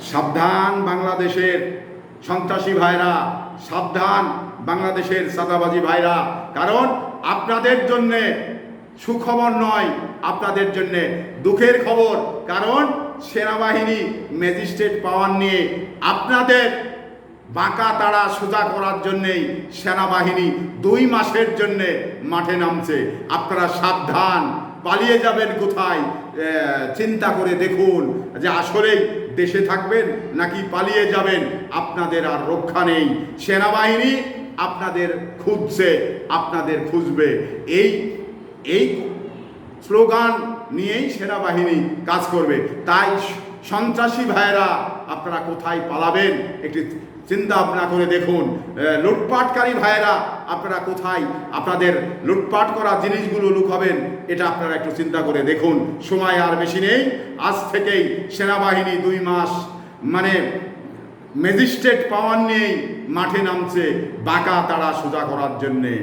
সাবধান বাংলাদেশের সন্ত্রাসী ভাইরা, সাবধান বাংলাদেশের সাদাবাজি ভাইরা, কারণ আপনাদের জন্যে সুখবর নয়, আপনাদের জন্যে দুঃখের খবর। কারণ সেনাবাহিনী ম্যাজিস্ট্রেট পাওয়ার নিয়ে আপনাদের বাঁকা তাড়া সোজা করার জন্যেই সেনাবাহিনী 2 মাসের জন্যে মাঠে নামছে। আপনারা সাবধান, পালিয়ে যাবেন কোথায় চিন্তা করে দেখুন যে আসলেই দেশে থাকবেন নাকি পালিয়ে যাবেন। আপনাদের আর রক্ষা নেই। সেনাবাহিনী আপনাদের খুঁজছে, আপনাদের খুঁজবে। এই স্লোগান নিয়েই সেনাবাহিনী কাজ করবে। তাই সন্ত্রাসী ভাইয়েরা আপনারা কোথায় পালাবেন একটি চিন্তা ভাবনা করে দেখুন। লুটপাটকারী ভাইয়েরা আপনারা কোথায় আপনাদের লুটপাট করা জিনিসগুলো লুকাবেন, এটা আপনারা একটু চিন্তা করে দেখুন। সময় আর বেশি নেই। আজ থেকেই সেনাবাহিনী 2 মাস মানে ম্যাজিস্ট্রেট পাওয়ার নিয়েই মাঠে নামছে বাঁকা তাড়া সোজা করার জন্যে।